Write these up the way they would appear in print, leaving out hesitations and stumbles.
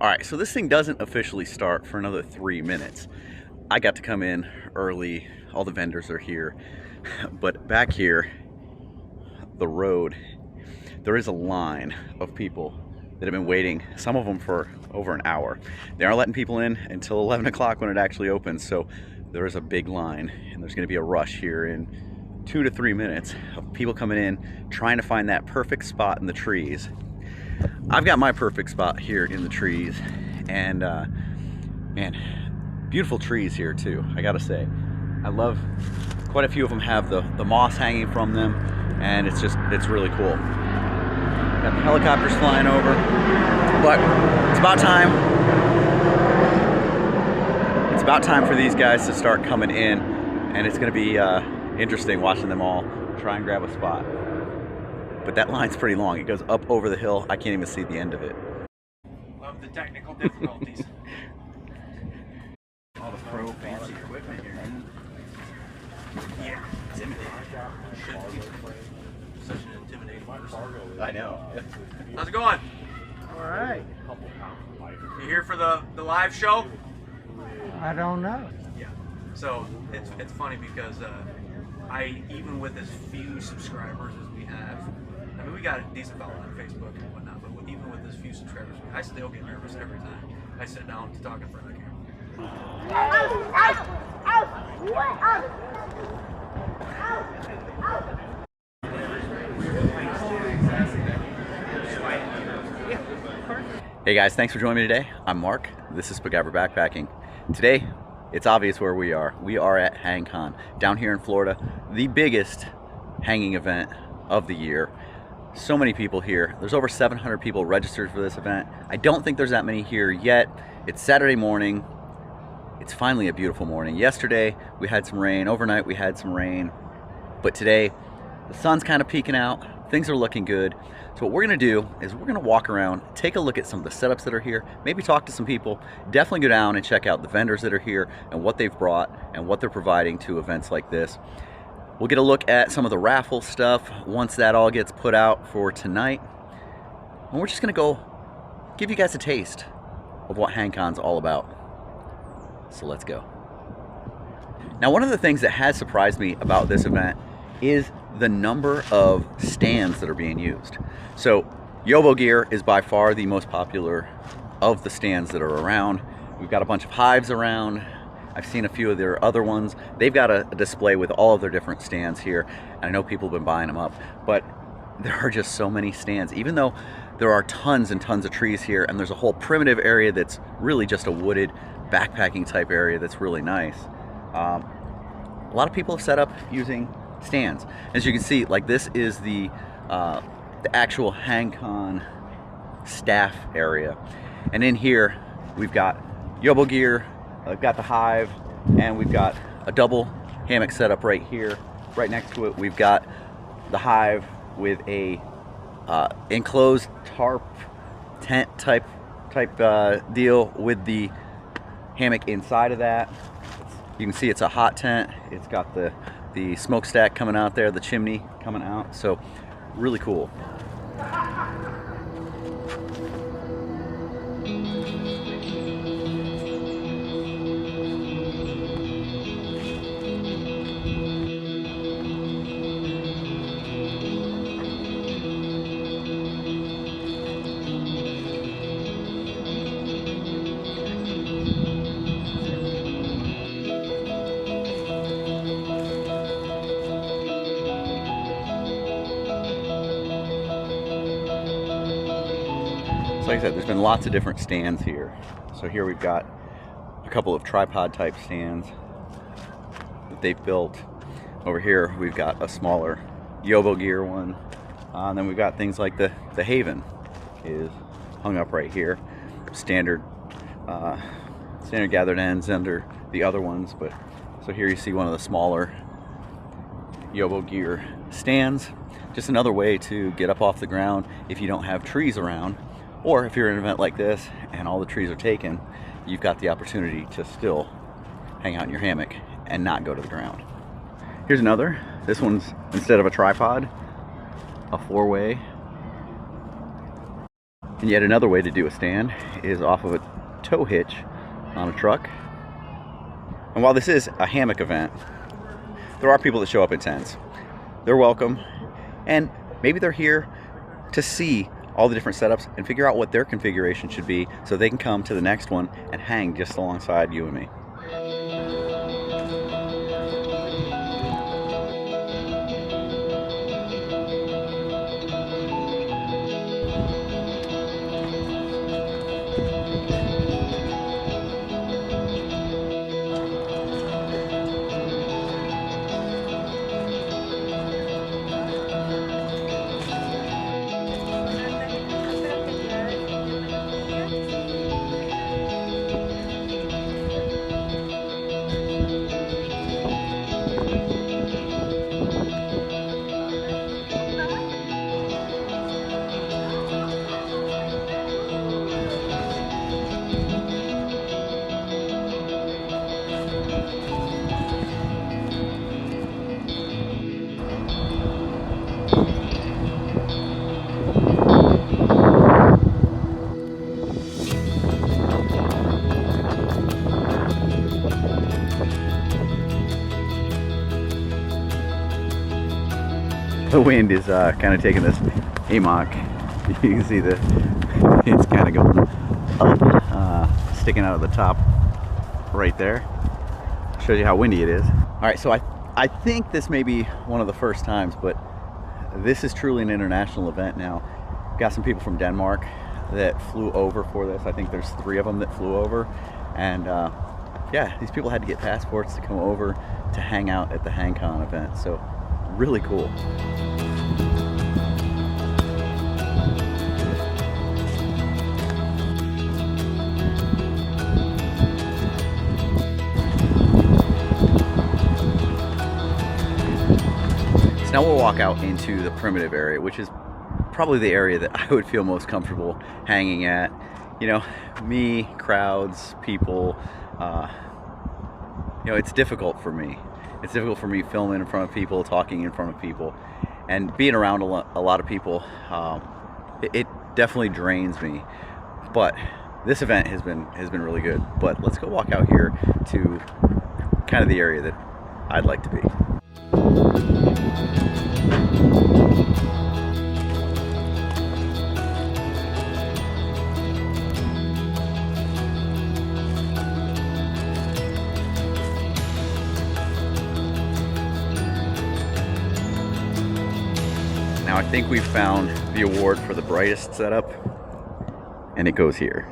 All right, so this thing doesn't officially start for another 3 minutes. I got to come in early, all the vendors are here, but back here, the road, there is a line of people that have been waiting, some of them for over an hour. They aren't letting people in until 11 o'clock when it actually opens, so there is a big line, and there's gonna be a rush here in 2 to 3 minutes of people coming in, trying to find that perfect spot in the trees. I've got my perfect spot here in the trees, and man, beautiful trees here too, I gotta say. I love, quite a few of them have the moss hanging from them, and it's really cool. Got the helicopters flying over, but it's about time. It's about time for these guys to start coming in, and it's gonna be interesting watching them all try and grab a spot. But that line's pretty long. It goes up over the hill. I can't even see the end of it. Love the technical difficulties. All the pro fancy equipment here. Yeah, intimidating. Should be such an intimidating person. I know. How's it going? All right. You here for the live show? I don't know. Yeah. So it's funny because even with as few subscribers as we have, I mean, we got a decent following on Facebook and whatnot, but even with as few subscribers, I still get nervous every time I sit down to talk in front of the camera. Hey guys, thanks for joining me today. I'm Mark. This is Spiguyver Backpacking. Today, it's obvious where we are. We are at Hangcon, down here in Florida, the biggest hanging event of the year. So many people here. There's over 700 people registered for this event. I don't think there's that many here yet. It's Saturday morning. It's finally a beautiful morning. Yesterday, we had some rain. Overnight, we had some rain. But today, the sun's kind of peeking out. Things are looking good. So what we're gonna do is we're gonna walk around, take a look at some of the setups that are here, maybe talk to some people, definitely go down and check out the vendors that are here and what they've brought and what they're providing to events like this. We'll get a look at some of the raffle stuff once that all gets put out for tonight. And we're just gonna go give you guys a taste of what Hangcon's all about. So let's go. Now, one of the things that has surprised me about this event is the number of stands that are being used. So Yobo gear is by far the most popular of the stands that are around. We've got a bunch of hives around. I've seen a few of their other ones. They've got a display with all of their different stands here, and I know people have been buying them up, but there are just so many stands. Even though there are tons and tons of trees here, and there's a whole primitive area that's really just a wooded backpacking type area that's really nice. A lot of people have set up using stands. As you can see, like, this is the actual Hanc Con staff area, and in here we've got Yobo gear, I've got the hive, and we've got a double hammock setup right here. Right next to it, we've got the hive with a enclosed tarp tent type deal with the hammock inside of that. You can see it's a hot tent. It's got the smokestack coming out there, the chimney coming out. So really cool. So like I said, there's been lots of different stands here. So here we've got a couple of tripod type stands that they've built. Over here we've got a smaller Yobo gear one. And then we've got things like the Haven is hung up right here. Standard gathered ends under the other ones. But so here you see one of the smaller Yobo gear stands. Just another way to get up off the ground if you don't have trees around. Or if you're in an event like this and all the trees are taken, you've got the opportunity to still hang out in your hammock and not go to the ground. Here's another. This one's, instead of a tripod, a four-way And yet another way to do a stand is off of a tow hitch on a truck. And while this is a hammock event, there are people that show up in tents. They're welcome, and maybe they're here to see all the different setups and figure out what their configuration should be so they can come to the next one and hang just alongside you and me. The wind is kind of taking this hammock. You can see it's kind of going up, sticking out of the top right there. Shows you how windy it is. All right, so I think this may be one of the first times, but this is truly an international event now. Got some people from Denmark that flew over for this. I think there's 3 of them that flew over, and yeah, these people had to get passports to come over to hang out at the Hanc Con event. So really cool. So now we'll walk out into the primitive area, which is probably the area that I would feel most comfortable hanging at. You know, me, crowds, people, you know, it's difficult for me. It's difficult for me filming in front of people, talking in front of people, and being around a lot of people. It definitely drains me, but this event has been really good. But let's go walk out here to kind of the area that I'd like to be. Now I think we've found the award for the brightest setup, and it goes here.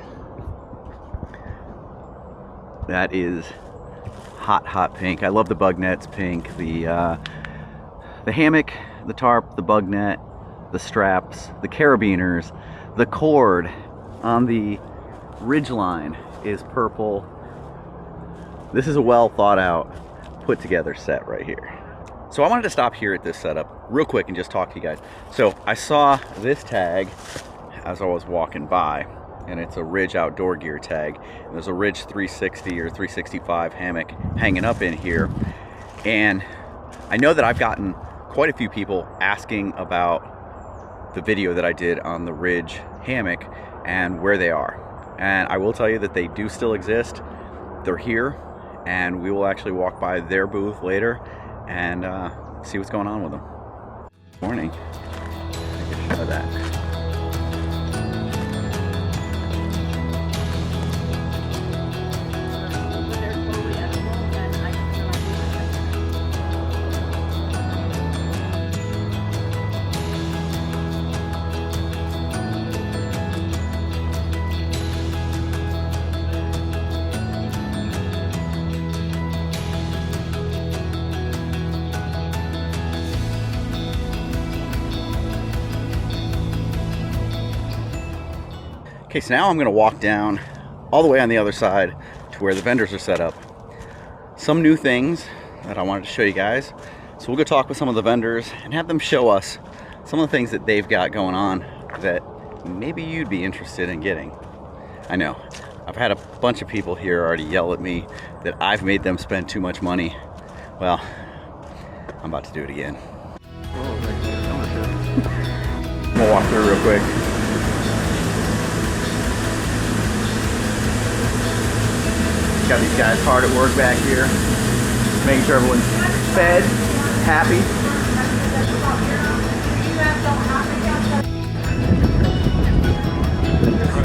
That is hot pink. I love the bug nets pink, the hammock, the tarp, the bug net, the straps, the carabiners, the cord on the ridge line is purple. This is a well thought out, put together set right here. So I wanted to stop here at this setup real quick and just talk to you guys. So I saw this tag as I was walking by, and it's a Ridge outdoor gear tag. And there's a Ridge 360 or 365 hammock hanging up in here. And I know that I've gotten quite a few people asking about the video that I did on the Ridge hammock and where they are. And I will tell you that they do still exist. They're here, and we will actually walk by their booth later and see what's going on with them. Morning. I can show that. Okay, so now I'm gonna walk down all the way on the other side to where the vendors are set up. Some new things that I wanted to show you guys. So we'll go talk with some of the vendors and have them show us some of the things that they've got going on that maybe you'd be interested in getting. I know, I've had a bunch of people here already yell at me that I've made them spend too much money. Well, I'm about to do it again. I'm gonna walk through real quick. Got these guys hard at work back here, making sure everyone's fed, happy.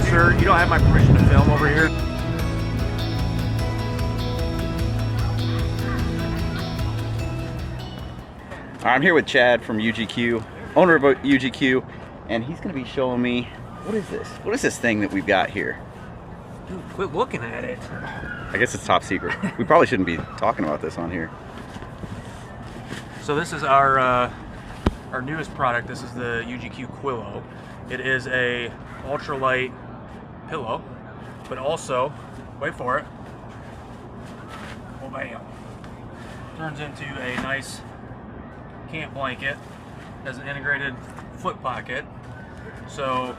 Sir, you don't have my permission to film over here. I'm here with Chad from UGQ, owner of UGQ, and he's going to be showing me, what is this? What is this thing that we've got here? Dude, quit looking at it. I guess it's top secret. We probably shouldn't be talking about this on here. So this is our newest product. This is the UGQ Quillo. It is a ultralight pillow, but also, wait for it, oh bam, turns into a nice camp blanket. Has an integrated foot pocket. So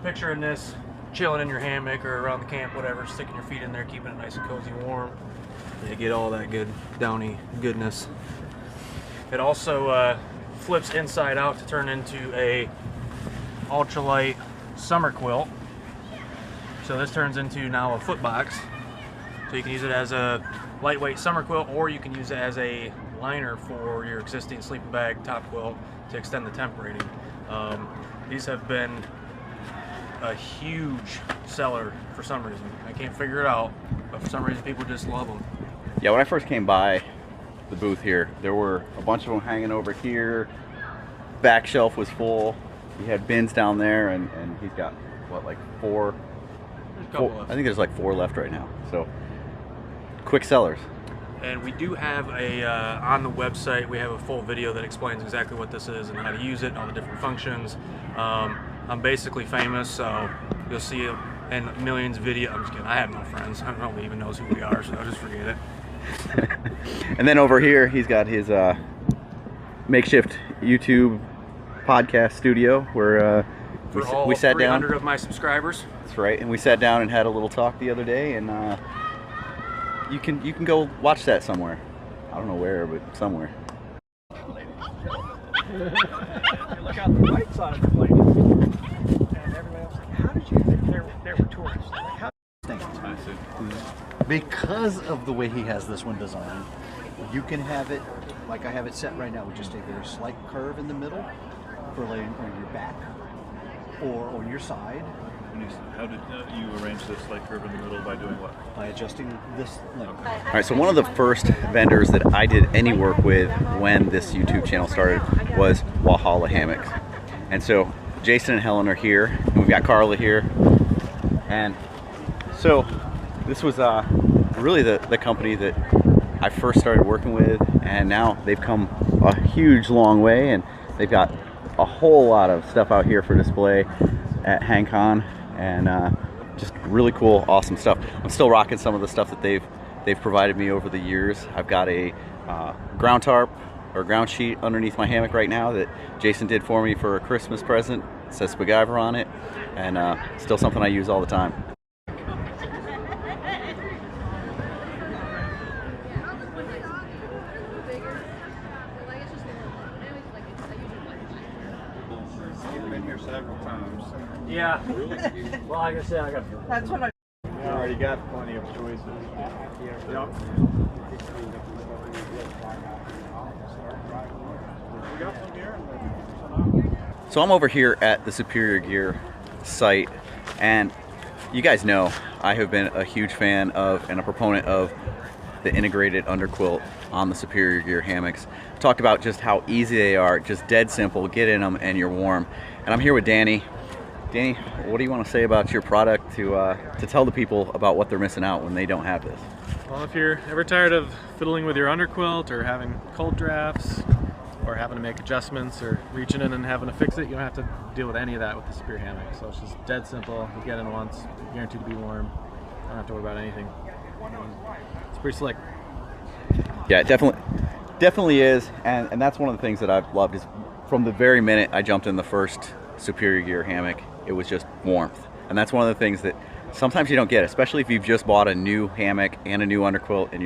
picturing this chilling in your hammock or around the camp, whatever, sticking your feet in there, keeping it nice and cozy and warm. You get all that good downy goodness. It also flips inside out to turn into a ultralight summer quilt. So this turns into now a foot box. So you can use it as a lightweight summer quilt, or you can use it as a liner for your existing sleeping bag top quilt to extend the temp rating. These have been a huge seller for some reason. I can't figure it out, but for some reason people just love them. Yeah, when I first came by the booth here, there were a bunch of them hanging over here. Back shelf was full. He had bins down there, and he's got, what, like four? There's a couple left. I think there's like 4 left right now. So, quick sellers. And we do have a, on the website, we have a full video that explains exactly what this is and how to use it and all the different functions. I'm basically famous, so you'll see it in millions of videos. I'm just kidding, I have no friends. I don't know if he even knows who we are, so I'll just forget it. And then over here, he's got his makeshift YouTube podcast studio where we sat down. 300 of my subscribers. That's right, and we sat down and had a little talk the other day, and you can go watch that somewhere. I don't know where, but somewhere. Look out the right side of the plane. And everybody else like, how did you think there were tourists? Like, how Because of the way he has this one designed, you can have it like I have it set right now with just a very slight curve in the middle for laying on your back or on your side. How did you arrange this slight curve in the middle by doing what? By adjusting this length. All right, so one of the first vendors that I did any work with when this YouTube channel started was Walhalla Hammocks. And so Jason and Helen are here, and we've got Carla here. And so this was really the company that I first started working with, and now they've come a huge long way, and they've got a whole lot of stuff out here for display at Hanc Con, and just really cool, awesome stuff. I'm still rocking some of the stuff that they've provided me over the years. I've got a ground tarp or ground sheet underneath my hammock right now that Jason did for me for a Christmas present. It says Spiguyver on it, and still something I use all the time. Several times. Yeah. Well, like I said, I got. That's what I. We already got plenty of choices. Yep. We got some here. So I'm over here at the Superior Gear site, and you guys know I have been a huge fan of and a proponent of the integrated underquilt on the Superior Gear hammocks. I've talked about just how easy they are, just dead simple, get in them and you're warm. And I'm here with Danny. Danny, what do you want to say about your product to tell the people about what they're missing out when they don't have this? Well, if you're ever tired of fiddling with your underquilt or having cold drafts or having to make adjustments or reaching in and having to fix it, you don't have to deal with any of that with the Superior hammock. So it's just dead simple. You get in once, you're guaranteed to be warm. Don't have to worry about anything. It's pretty slick. Yeah, it definitely is, and that's one of the things that I've loved is from the very minute I jumped in the first Superior Gear hammock, it was just warmth. And that's one of the things that sometimes you don't get, especially if you've just bought a new hammock and a new underquilt and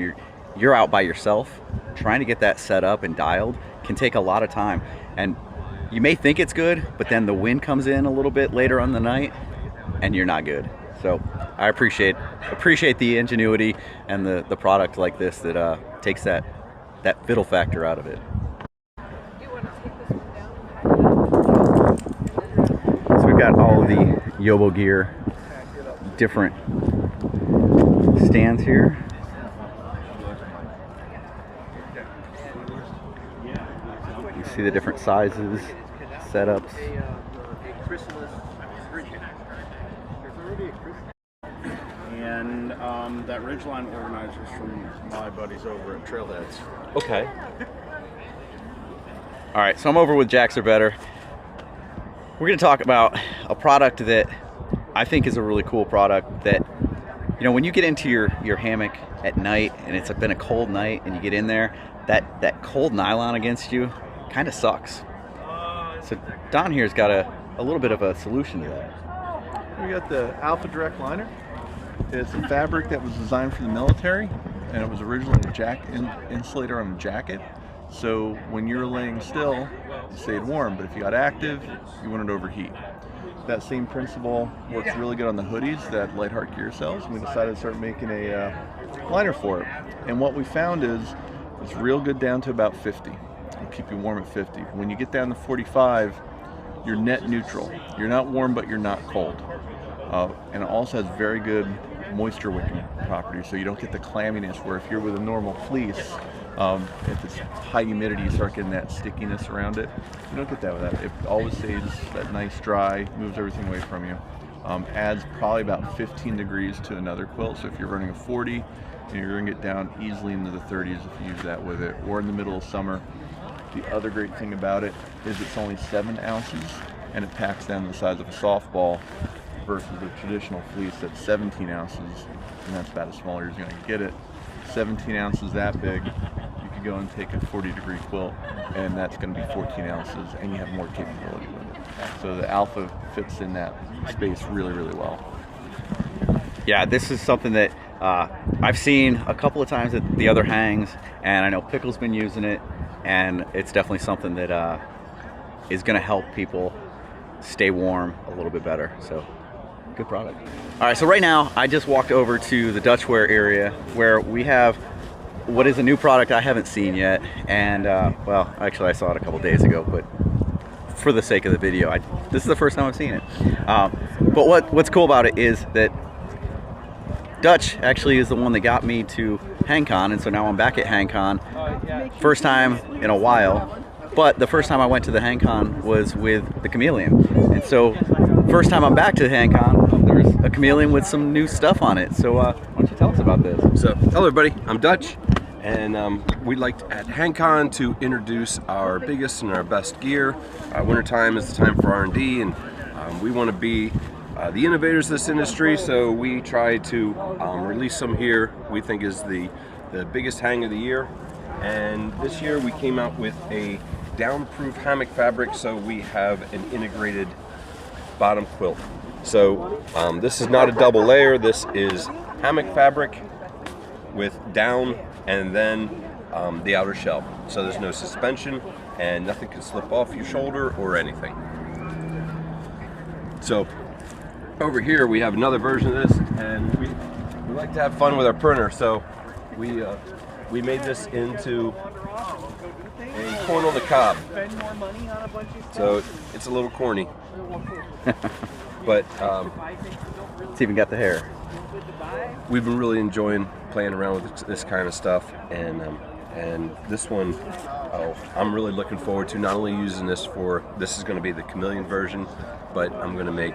you're out by yourself. Trying to get that set up and dialed can take a lot of time. And you may think it's good, but then the wind comes in a little bit later on the night and you're not good. So I appreciate the ingenuity and the product like this that takes that fiddle factor out of it. So we've got all of the Yobo gear, different stands here. You see the different sizes, setups. And that Ridgeline organizer's from my buddies over at Trailheads. Okay. All right, so I'm over with Jacks Are Better. We're going to talk about a product that I think is a really cool product that, you know, when you get into your hammock at night and it's been a cold night and you get in there, that cold nylon against you kind of sucks. So Don here's got a little bit of a solution to that. We got the Alpha Direct Liner. It's a fabric that was designed for the military, and it was originally a insulator on a jacket. So when you were laying still, you stayed warm, but if you got active, you wouldn't overheat. That same principle works really good on the hoodies that Light Heart Gear sells, and we decided to start making a liner for it. And what we found is it's real good down to about 50. It'll keep you warm at 50. When you get down to 45, you're net neutral. You're not warm, but you're not cold. And it also has very good moisture wicking properties, so you don't get the clamminess where if you're with a normal fleece, if it's high humidity, you start getting that stickiness around it. You don't get that with that. It always stays that nice dry, moves everything away from you. Adds probably about 15 degrees to another quilt, so if you're running a 40, you're going to get down easily into the 30s if you use that with it, or in the middle of summer. The other great thing about it is it's only 7 ounces, and it packs down to the size of a softball, versus the traditional fleece that's 17 ounces, and that's about as small as you're going to get it. 17 ounces that big, you could go and take a 40-degree quilt, and that's going to be 14 ounces, and you have more capability with it. So the Alpha fits in that space really, really well. Yeah, this is something that I've seen a couple of times at the other hangs, and I know Pickle's been using it, and it's definitely something that is going to help people stay warm a little bit better. So good product. All right, so right now I just walked over to the Dutchware area where we have what is a new product I haven't seen yet, and well, actually I saw it a couple days ago, but for the sake of the video, this is the first time I've seen it. But what's cool about it is that Dutch actually is the one that got me to Hanc Con, and so now I'm back at Hanc Con. First time in a while, but the first time I went to the Hanc Con was with the Chameleon, and so first time I'm back to Hanc Con, there's a Chameleon with some new stuff on it. So why don't you tell us about this? So, hello everybody, I'm Dutch, and we'd like at Hanc Con to introduce our biggest and our best gear. Wintertime is the time for R&D, and we want to be the innovators of this industry, so we try to release some here we think is the biggest hang of the year. And this year we came out with a downproof hammock fabric, so we have an integrated bottom quilt. So this is not a double layer, this is hammock fabric with down and then the outer shell. So there's no suspension and nothing can slip off your shoulder or anything. So over here we have another version of this, and we like to have fun with our printer, so we made this into a corn on the cob. So it's a little corny. But It's even got the hair. we've been really enjoying playing around with this kind of stuff, and this one, I'm really looking forward to not only using this for, this is going to be the Chameleon version, but I'm going to make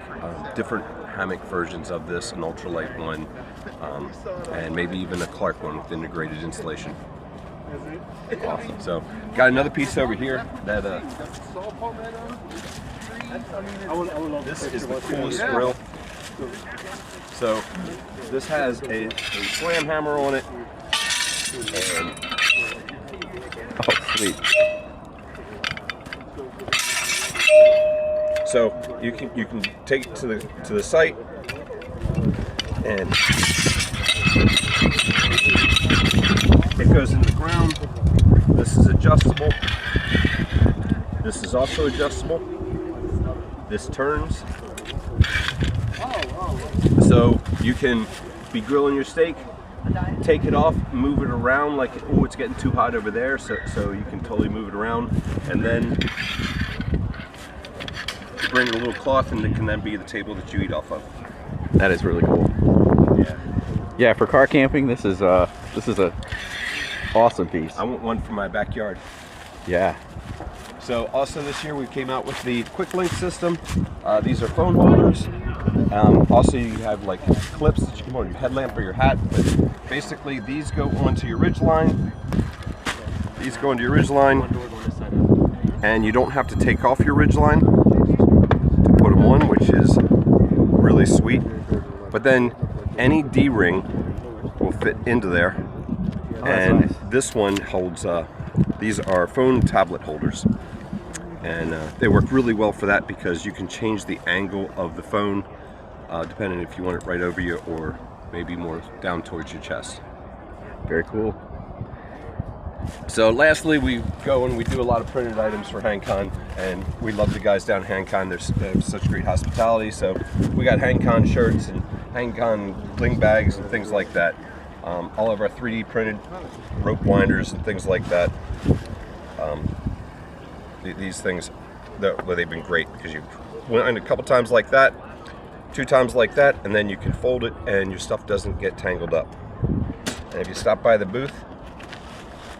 different hammock versions of this, an ultralight one, and maybe even a Clark one with integrated installation. Awesome. So got another piece over here that this is the coolest grill. So this has a slam hammer on it, and Oh, sweet. so you can take it to the site, and it goes in the ground. This is adjustable. This is also adjustable. This turns. So you can be grilling your steak, take it off, move it around like, oh, it's getting too hot over there, so you can totally move it around, and then bring a little cloth, and it can then be the table that you eat off of. That is really cool. Yeah. Yeah, for car camping, this is a awesome piece. I want one for my backyard. Yeah. So also this year we came out with the quick link system. These are phone holders. Also you have like clips that you can put on your headlamp or your hat, but basically these go onto your ridge line. These go into your ridge line, and you don't have to take off your ridge line to put them on, which is really sweet. But then any D-ring will fit into there. Oh, and nice. This one holds, these are phone tablet holders. And they work really well for that because you can change the angle of the phone depending if you want it right over you or maybe more down towards your chest. Very cool. So lastly, we go and we do a lot of printed items for Hanc Con, and we love the guys down at Hanc Con. They have such great hospitality. So we got Hanc Con shirts and Hanc Con bling bags and things like that. All of our 3D printed rope winders and things like that. These things, they've been great because you wind a couple times like that, 2 times like that, and then you can fold it and your stuff doesn't get tangled up. And if you stop by the booth,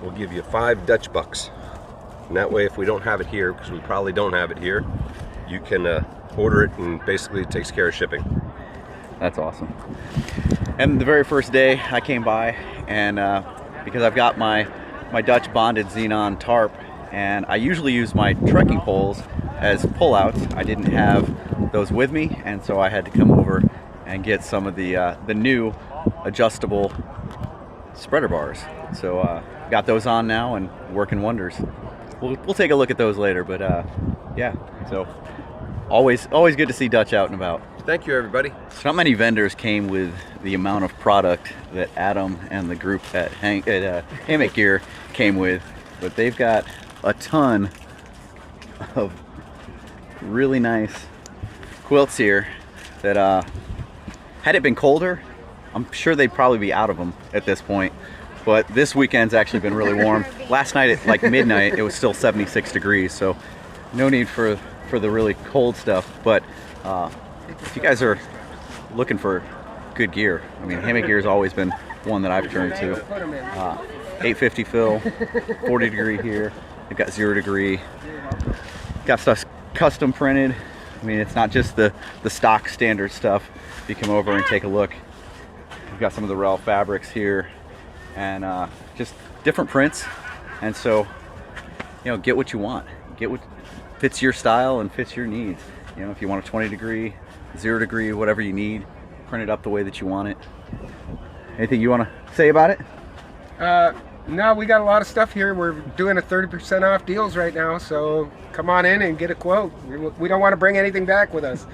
we'll give you 5 Dutch bucks. And that way, if we don't have it here, because we probably don't have it here, you can order it, and basically it takes care of shipping. That's awesome. And the very first day I came by, and because I've got my Dutch bonded xenon tarp, and I usually use my trekking poles as pullouts. I didn't have those with me, and so I had to come over and get some of the new adjustable spreader bars. So got those on now and working wonders. We'll take a look at those later, but yeah. So always good to see Dutch out and about. Thank you, everybody. So not many vendors came with the amount of product that Adam and the group at Hammock Gear came with, but they've got a ton of really nice quilts here that had it been colder, I'm sure they'd probably be out of them at this point. But this weekend's actually been really warm. Last night at like midnight, it was still 76 degrees, so no need for the really cold stuff. But if you guys are looking for good gear, I mean, Hammock Gear has always been one that I've turned to. 850 fill, 40 degree here. They've got 0 degree. Got stuff custom printed. I mean, it's not just the stock standard stuff. If you come over and take a look, we've got some of the raw fabrics here, and just different prints. And so, you know, get what you want. Get what fits your style and fits your needs. You know, if you want a 20 degree, 0 degree, whatever you need, print it up the way that you want it. Anything you want to say about it? No, we got a lot of stuff here. We're doing a 30% off deals right now, so come on in and get a quote. We don't want to bring anything back with us.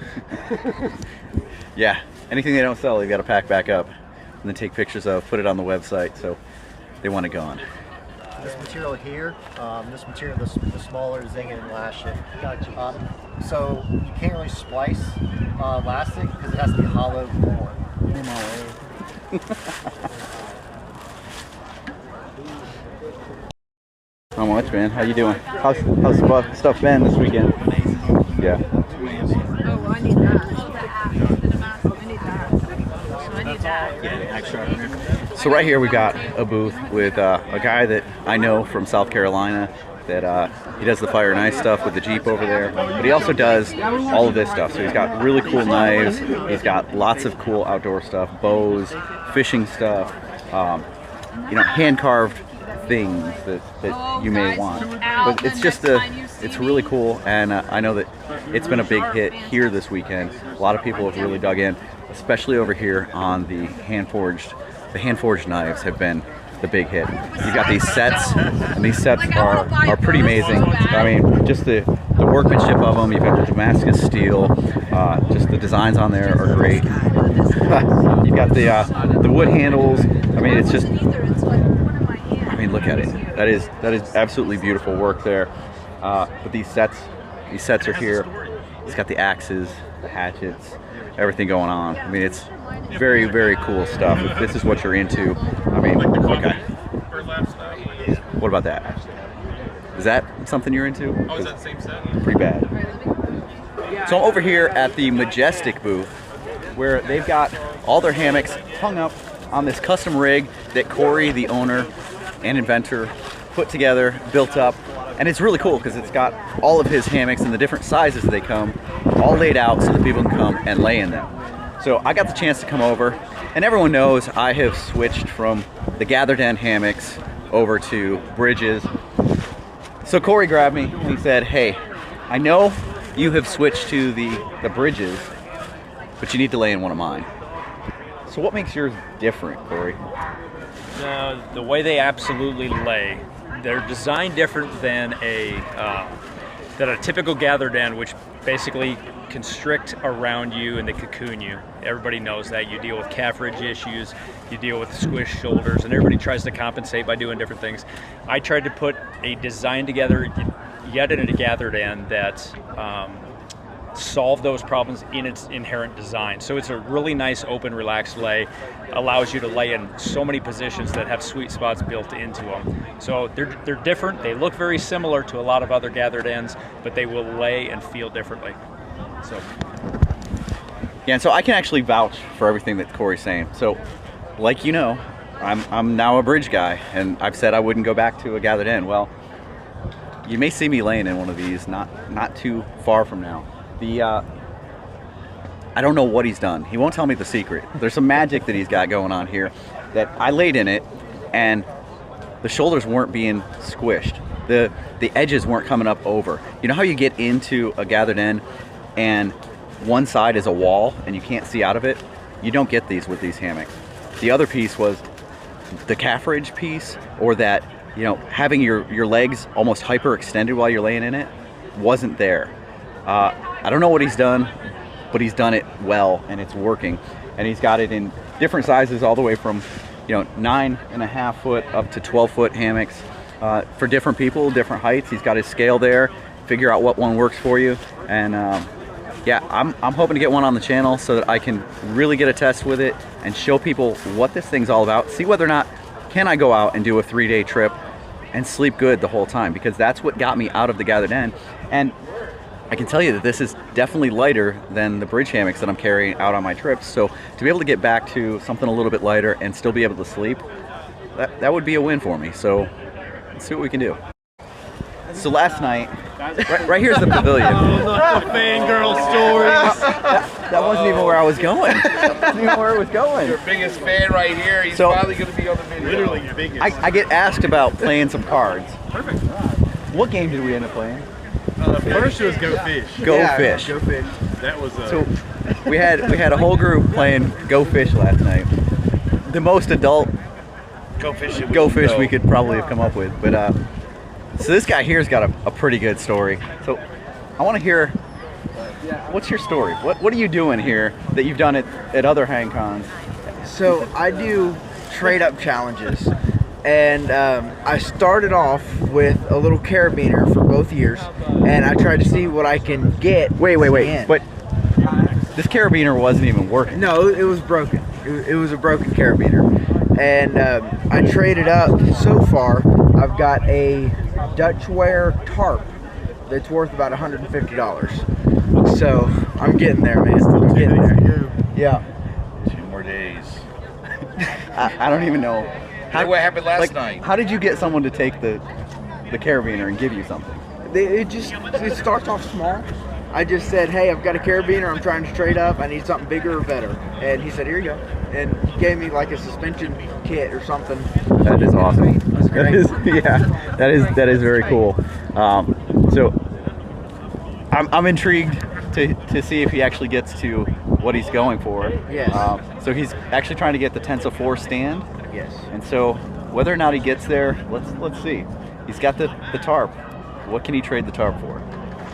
Yeah, anything they don't sell, they've got to pack back up and then take pictures of, put it on the website, so they want it gone. This material here, this material, the smaller zing and lash it. Gotcha. So you can't really splice elastic because it has to be hollow core. How much, man? How you doing? How's stuff been this weekend? Yeah. Oh, I need that. I need that. So I need that. So right here we got a booth with a guy that I know from South Carolina that he does the fire and ice stuff with the Jeep over there, but he also does all of this stuff. So he's got really cool knives, he's got lots of cool outdoor stuff, bows, fishing stuff, you know, hand-carved things that you may want. But it's just it's really cool, and I know that it's been a big hit here this weekend. A lot of people have really dug in, especially over here on the hand-forged. The hand-forged knives have been the big hit. You've got these sets, and these sets are pretty amazing. I mean, just the workmanship of them. You've got the Damascus steel. Just the designs on there are great. You've got the wood handles. I mean, it's just. I mean, look at it. That is absolutely beautiful work there. But these sets are here. It's got the axes, the hatchets, everything going on. I mean, it's very, very cool stuff. If this is what you're into, I mean, okay. What about that? Is that something you're into? Oh, is that the same set? Pretty bad. So I'm over here at the Majestic booth, where they've got all their hammocks hung up on this custom rig that Corey, the owner and inventor, put together, built up. And it's really cool because it's got all of his hammocks in the different sizes they come, all laid out so that people can come and lay in them. So I got the chance to come over, and everyone knows I have switched from the gathered end hammocks over to bridges. So Corey grabbed me and he said, hey, I know you have switched to the bridges, but you need to lay in one of mine. So what makes yours different, Corey? The way they absolutely lay, they're designed different than a typical gathered end, which basically constrict around you and they cocoon you. Everybody knows that. You deal with calf ridge issues, you deal with squished shoulders, and everybody tries to compensate by doing different things. I tried to put a design together, yet in a gathered end, that solve those problems in its inherent design. So it's a really nice, open, relaxed lay. Allows you to lay in so many positions that have sweet spots built into them. So they're different. They look very similar to a lot of other gathered ends, but they will lay and feel differently. So yeah, and so I can actually vouch for everything that Corey's saying. So, like you know, I'm now a bridge guy, and I've said I wouldn't go back to a gathered end. Well, you may see me laying in one of these not too far from now. I don't know what he's done. He won't tell me the secret. There's some magic that he's got going on here that I laid in it, and the shoulders weren't being squished. The edges weren't coming up over. You know how you get into a gathered end and one side is a wall and you can't see out of it? You don't get these with these hammocks. The other piece was the calf ridge piece, or that, you know, having your legs almost hyperextended while you're laying in it wasn't there. I don't know what he's done, but he's done it well and it's working. And he's got it in different sizes, all the way from, you know, 9.5 foot up to 12 foot hammocks for different people, different heights. He's got his scale there, figure out what one works for you. And yeah, I'm hoping to get one on the channel so that I can really get a test with it and show people what this thing's all about. See whether or not can I go out and do a 3-day trip and sleep good the whole time, because that's what got me out of the gathered end. And I can tell you that this is definitely lighter than the bridge hammocks that I'm carrying out on my trips. So to be able to get back to something a little bit lighter and still be able to sleep, that would be a win for me. So let's see what we can do. So last night, right here's the pavilion. Oh, not the fangirl stories. That wasn't even where I was going. That wasn't even where it was going. Your biggest fan right here. He's finally going to be on the video. Literally your biggest. I get asked about playing some cards. Perfect. What game did we end up playing? First it was Go Fish. Go Fish. Go Fish. That was So we had a whole group playing Go Fish last night. The most adult Go Fish we could probably have come up with. But so this guy here's got a pretty good story. So I want to hear, what's your story? What are you doing here that you've done at other Hanc Cons? So I do trade up challenges. And I started off with a little carabiner for both years, and I tried to see what I can get. Wait. But this carabiner wasn't even working. No, it was broken. It was a broken carabiner. And I traded up. So far, I've got a Dutchware tarp that's worth about $150. So I'm getting there, man. I'm getting there. Yeah. 2 more days. I don't even know. What happened last night? How did you get someone to take the carabiner and give you something? It starts off small. I just said, hey, I've got a carabiner, I'm trying to trade up, I need something bigger or better. And he said, here you go. And he gave me like a suspension kit or something. That is awesome. That's great. That is very cool. So I'm intrigued to see if he actually gets to what he's going for. Yes. So he's actually trying to get the Tensa 4 stand. Yes. And so whether or not he gets there, let's see. He's got the tarp. What can he trade the tarp for?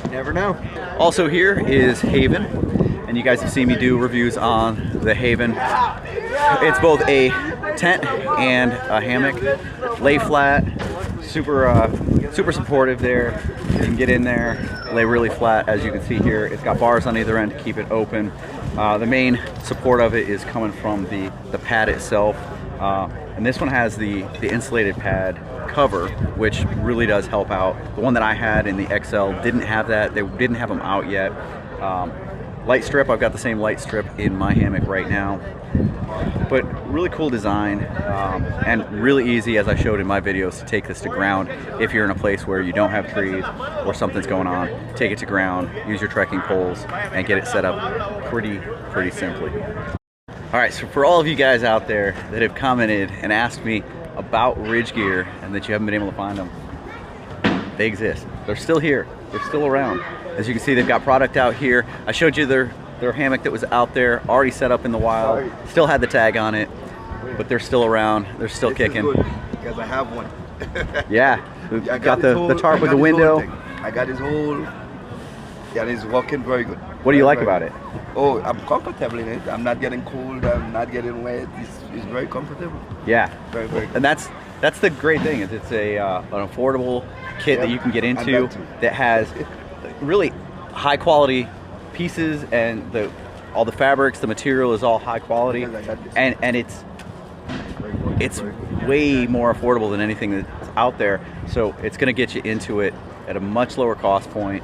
Never know. Also here is Haven, and you guys have seen me do reviews on the Haven. It's both a tent and a hammock. Lay flat, super supportive there. You can get in there, lay really flat, as you can see here. It's got bars on either end to keep it open. The main support of it is coming from the pad itself, and this one has the insulated pad cover, which really does help out. The one that I had in the XL didn't have that. They didn't have them out yet. Light strip, I've got the same light strip in my hammock right now, but really cool design, and really easy, as I showed in my videos, to take this to ground. If you're in a place where you don't have trees or something's going on, take it to ground, use your trekking poles, and get it set up pretty simply. All right, so for all of you guys out there that have commented and asked me about ridge gear and that you haven't been able to find them, they exist. They're still here. They're still around. As you can see, they've got product out here. I showed you their hammock that was out there, already set up in the wild. Still had the tag on it, but they're still around. They're still kicking. Because I have one. Yeah, we've got the tarp with the window. I got this whole, yeah, it's working very good. What do you like about it? Oh, I'm comfortable in it. I'm not getting cold. I'm not getting wet. It's very comfortable. Yeah, very good. And that's the great thing, is it's an affordable kit that you can get into that has really high quality pieces, and all the fabrics, the material is all high quality, and it's way more affordable than anything that's out there. So it's going to get you into it at a much lower cost point,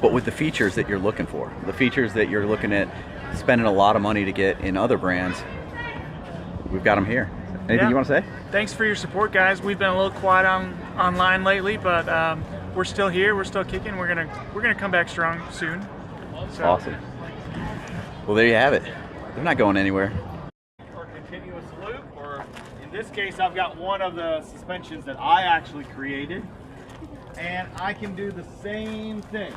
but with the features that you're looking for, the features that you're looking at spending a lot of money to get in other brands. We've got them here. Anything you want to say? Thanks for your support, guys. We've been a little quiet online lately, but we're still here. We're still kicking. We're gonna come back strong soon. So. Awesome. Well, there you have it. They're not going anywhere. Or continuous loop, or in this case, I've got one of the suspensions that I actually created, and I can do the same thing.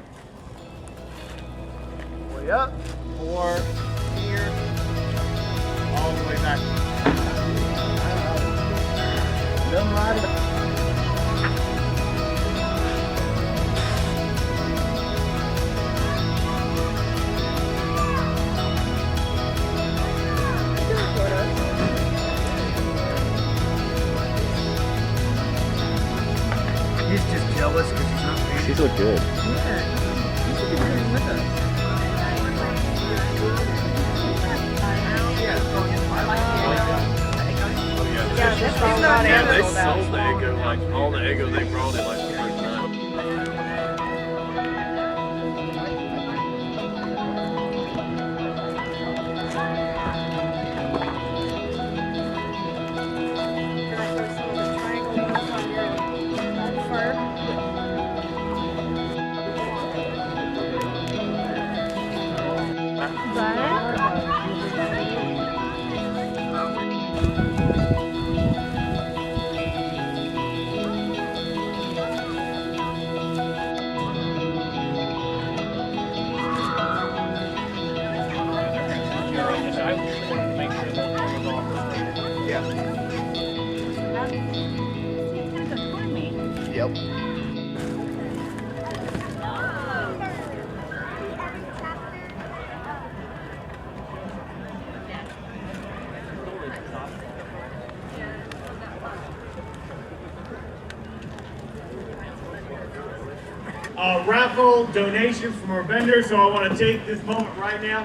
Way up, or here, all the way back. Doesn't ride it. He's just jealous because he's not paying. These look good. They sold the Ego, like all the Ego they brought in like the first time. Yep. Raffle donations from our vendors, so I want to take this moment right now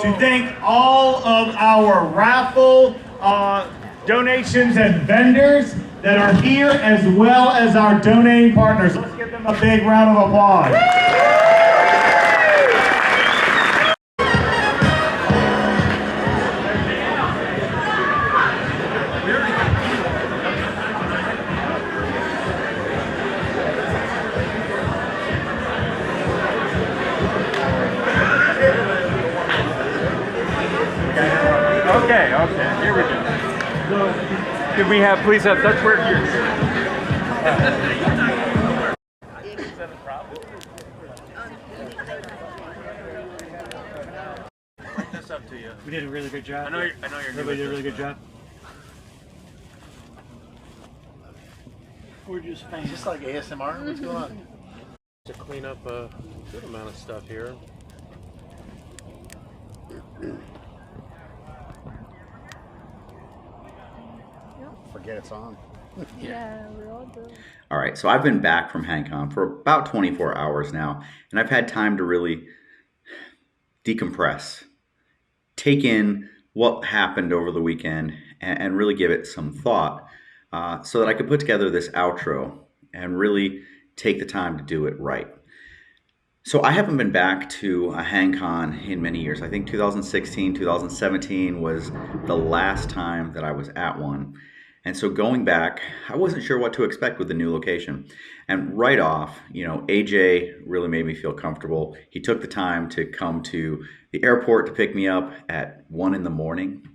to thank all of our raffle donations and vendors that are here, as well as our donating partners. Let's give them a big round of applause. Okay, here we go. So, could we please have Dutchware here? This up to you. We did a really good job. I know you're Everybody did a really good job. We're just fans. Just like ASMR. What's going on? To clean up a good amount of stuff here. Forget it's on. Yeah, we're all good. All right, so I've been back from Hangcon for about 24 hours now, and I've had time to really decompress take in what happened over the weekend and really give it some thought so that I could put together this outro and really take the time to do it right. So I haven't been back to a Hangcon in many years. I think 2016, 2017 was the last time that I was at one. And so going back, I wasn't sure what to expect with the new location. And right off, AJ really made me feel comfortable. He took the time to come to the airport to pick me up at 1 in the morning.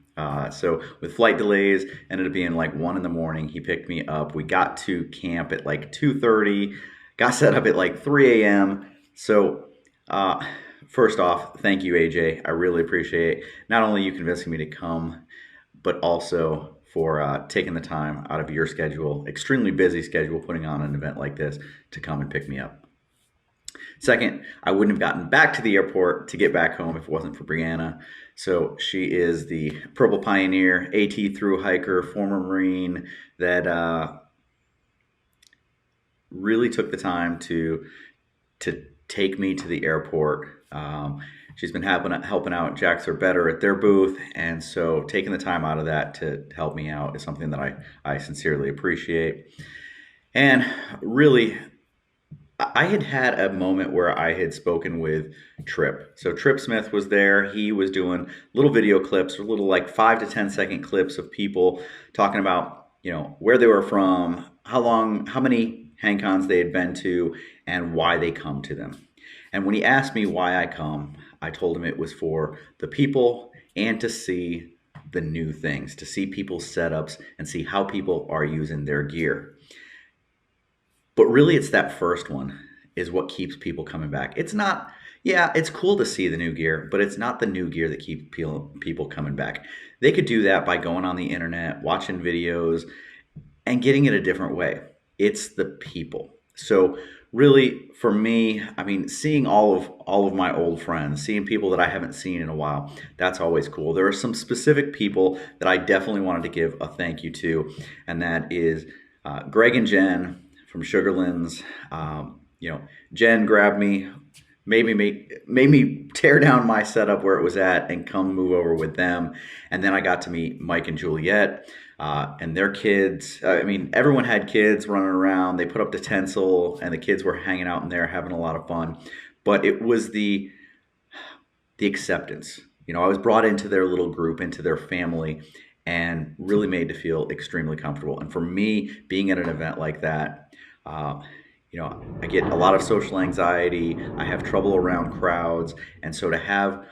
So with flight delays, ended up being like 1 in the morning. He picked me up. We got to camp at like 2:30, got set up at like 3 a.m. So first off, thank you, AJ. I really appreciate not only you convincing me to come, but also for taking the time out of your schedule, extremely busy schedule, putting on an event like this to come and pick me up. Second, I wouldn't have gotten back to the airport to get back home if it wasn't for Brianna. So she is the Purple Pioneer, AT thru hiker, former Marine that really took the time to take me to the airport. She's been helping out Jacks Are Better at their booth, and so taking the time out of that to help me out is something that I sincerely appreciate. And really, I had a moment where I had spoken with Trip. So Trip Smith was there. He was doing little video clips, or little like 5 to 10 second clips of people talking about, where they were from, how many Hangcons they had been to, and why they come to them. And when he asked me why I come, I told him it was for the people and to see the new things, to see people's setups and see how people are using their gear. But really, it's that first one is what keeps people coming back. It's not, it's cool to see the new gear, but it's not the new gear that keeps people coming back. They could do that by going on the internet, watching videos, and getting it a different way. It's the people. So really, for me, seeing all of my old friends, seeing people that I haven't seen in a while, that's always cool. There are some specific people that I definitely wanted to give a thank you to, and that is Greg and Jen from Sugarlands. Jen grabbed me, made me tear down my setup where it was at and come move over with them. And then I got to meet Mike and Juliet and their kids. Everyone had kids running around. They put up the tinsel and the kids were hanging out in there having a lot of fun. But it was the acceptance. I was brought into their little group, into their family, and really made to feel extremely comfortable. And for me, being at an event like that, I get a lot of social anxiety. I have trouble around crowds. And so to have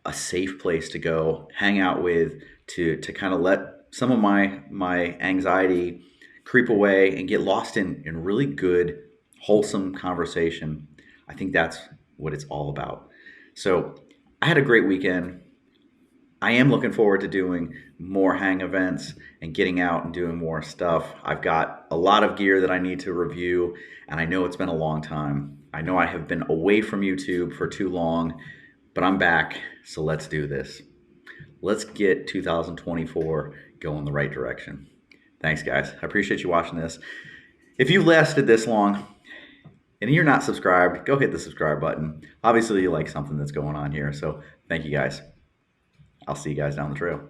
a safe place to go, hang out with, to kind of let some of my anxiety creep away and get lost in really good, wholesome conversation, I think that's what it's all about. So I had a great weekend. I am looking forward to doing more hang events and getting out and doing more stuff. I've got a lot of gear that I need to review, and I know it's been a long time. I know I have been away from YouTube for too long, but I'm back, so let's do this. Let's get 2024 going the right direction. Thanks, guys. I appreciate you watching this. If you've lasted this long and you're not subscribed, go hit the subscribe button. Obviously, you like something that's going on here, so thank you, guys. I'll see you guys down the trail.